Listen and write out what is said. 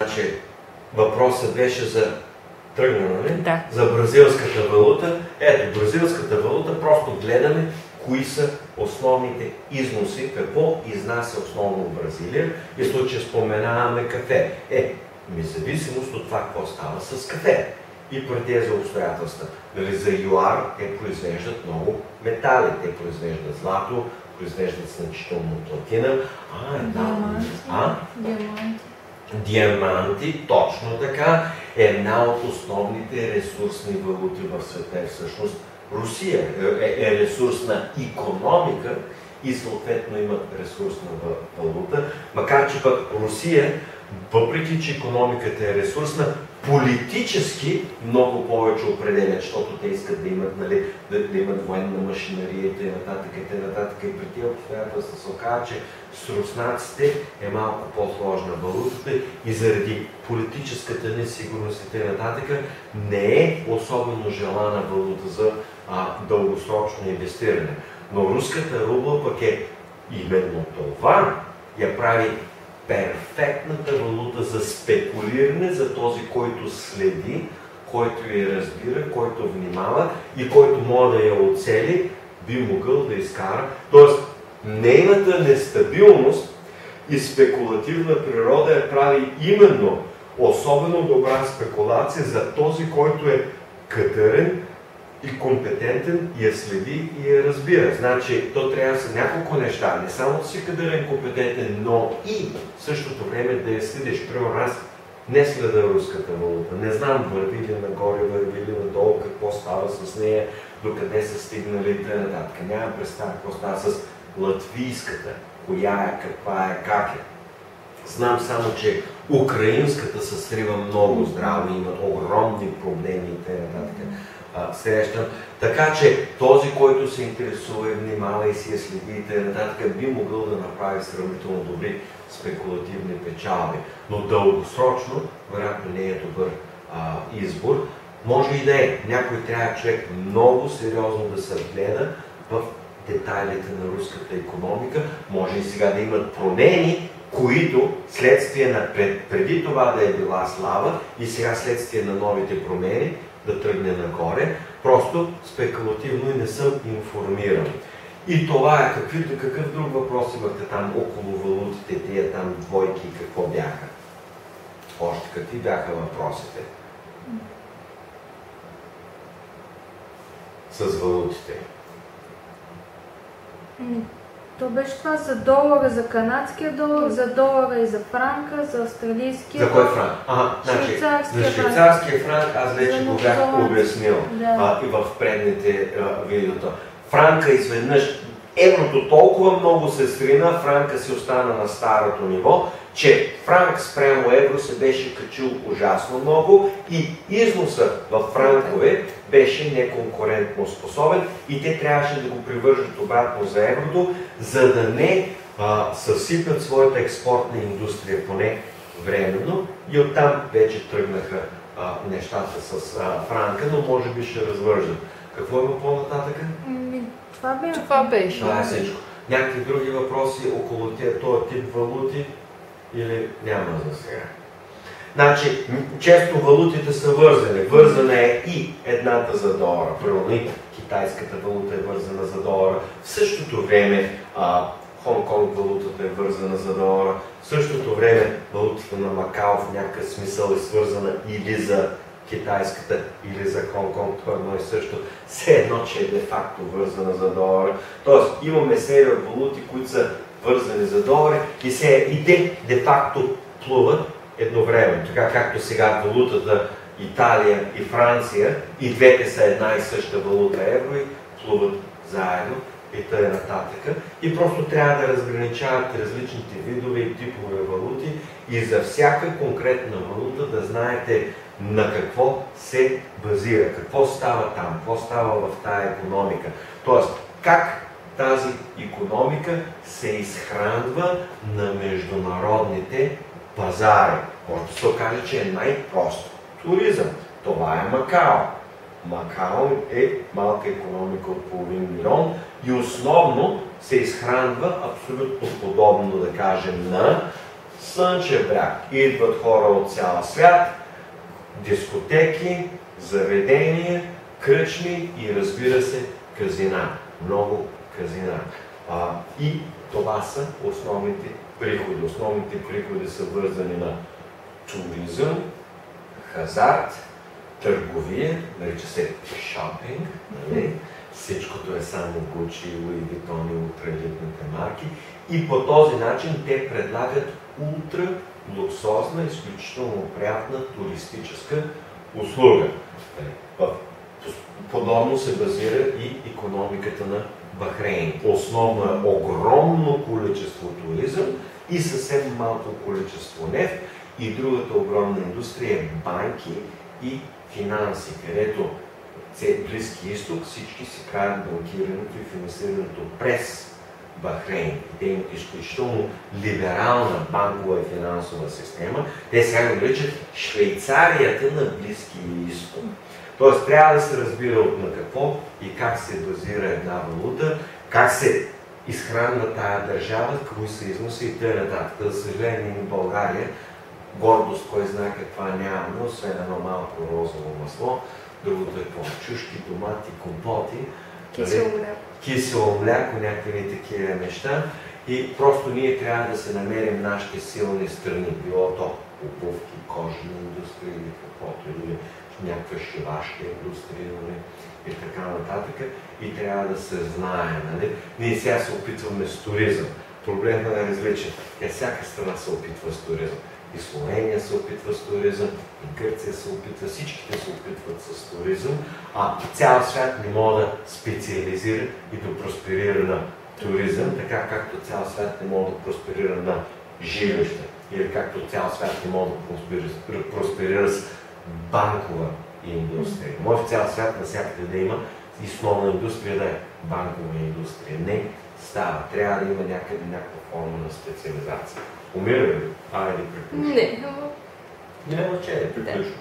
Значи, въпросът беше за тръгнане, Да. за бразилската валута. Ето, бразилската валута, просто гледаме кои са основните износи, какво изнася основно в Бразилия. И в случая споменаваме кафе. Зависимост от това, какво става с кафе. И при тези обстоятелства. Нали, за ЮАР те произвеждат много метали. Те произвеждат злато, произвеждат значително платина. Диаманти, точно така. Една от основните ресурсни валути в света е всъщност Русия. Е ресурсна икономика и съответно имат ресурсна валута. Макар че пък Русия, въпреки че икономиката е ресурсна, политически много повече определят, защото те искат да имат, нали, да имат военна машинария и т.н. И при тези обстоятелства се оказа, че с руснаците е малко по-сложна валутата и заради политическата несигурност и т.н. не е особено желана валута за дългосрочно инвестиране. Но руската рубла пък е именно това я прави перфектната валута за спекулиране за този, който следи, който я разбира, който внимава и който може да я оцели, би могъл да изкара. Тоест, нейната нестабилност и спекулативна природа я прави именно особено добра спекулация за този, който е кадърен и компетентен, и я следи и я разбира. Значи, то трябва да са няколко неща. Не само да си кадърен, компетентен, но и в същото време да я следиш. Примерно аз не следа руската валута. Не знам върви ли нагоре, върви ли надолу, какво става с нея, докъде са стигнали и т.н. Нямам представа какво става с латвийската, коя е, каква е, как е. Знам само, че украинската се срива много здраво, имат огромни проблеми и т.н. Срещам. Така че този, който се интересува и внимава и си я следи и т.н. би могъл да направи сравнително добри спекулативни печалби. Но дългосрочно, вероятно не е добър избор. Може и да е. Някой трябва човек много сериозно да се вгледа в детайлите на руската икономика. Може и сега да имат промени, които следствие на преди това да е била слава и сега следствие на новите промени да тръгне нагоре. Просто спекулативно и не съм информиран. И това е. Какъв друг въпрос имахте там около валутите, тия там двойки, какво бяха? Още какви бяха въпросите? С валутите. То беше това за долара, за канадския долар, за долара и за франка, за австралийския. За кой франк? Значи, за швейцарския франк аз вече го бях обяснил и в предните видеота. Франка изведнъж, еврото толкова много се срина, франка си остана на старото ниво, че франк спрямо евро се беше качил ужасно много и износът в франкове беше неконкурентно способен и те трябваше да го привържат обратно за еврото, за да не съсипят своята експортна индустрия, поне временно, и оттам вече тръгнаха нещата с франка, но може би ще развържат. Какво има по-нататък? Това беше. Това е всичко. Някакви други въпроси около този тип валути или няма за сега? Значи, често валутите са вързани. Вързана е и едната за долара. Примерно китайската валута е вързана за долара. В същото време Хонг-Конг валутата е вързана за долара. В същото време валутата на Макао в някакъв смисъл е свързана или за китайската, или за Хонг-Конг, това едно и също. Все едно, че е де-факто вързана за долара. Тоест, имаме серия валути, които са вързани за долари и те де-факто плуват едновременно. Така както сега валутата Италия и Франция, и двете са една и съща валута евро и плуват заедно и т.н. И просто трябва да разграничават различните видове и типове валути и за всяка конкретна валута да знаете на какво се базира, какво става там, какво става в тая икономика. Тоест, как тази икономика се изхранва на международните пазари. Може да се окаже, че е най-просто. Туризъм. Това е Макао. Макао е малка икономика от половин милион и основно се изхранва абсолютно подобно, да кажем, на Слънчев бряг. Идват хора от цял свят, дискотеки, заведения, кръчми и разбира се казина. Много казина. И това са основните приходи. Основните приходи са вързани на туризъм, хазарт, търговия, нарича се шопинг, нали? Всичкото е само Gucci, Louis Vuitton и ултралитните марки. И по този начин те предлагат ултра луксозна, изключително приятна туристическа услуга. Подобно се базира и икономиката на Бахрейн. Основно е огромно количество туризъм и съвсем малко количество нефт. И другата огромна индустрия е банки и финанси, където Близки изток всички си правят банкирането и финансирането през Бахрейн. Те имат изключително либерална банкова и финансова система. Те сега го наричат Швейцарията на Близкия изток. Тоест трябва да се разбира от на какво и как се базира една валута, как се изхранва тая държава, кои са износи и т.н. За съжаление в България гордост, кой знае каква нямаме, освен едно малко розово масло. Другото е по-чушки, домати, компоти, кисело мляко, някакви такива неща. И просто ние трябва да се намерим нашите силни страни, било то обувки, кожна индустрия или каквото, или някаква шивашка индустрия, и така нататък. И трябва да се знае, нали? Ние сега се опитваме с туризъм. Проблемът е различен. Всяка страна се опитва с туризъм. И Словения се опитва с туризъм, и Гърция се опитва, всичките се опитват с туризъм, а цял свят не може да специализира и да просперира на туризъм, така както цял свят не може да просперира на жилища, или както цял свят не може да просперира с банкова индустрия. Може в цял свят навсякъде да има и основна индустрия да е банкова индустрия. Не става. Трябва да има някаква форма на специализация. Умира ли? Айде, приключвам. Не, Няма че, приключвам.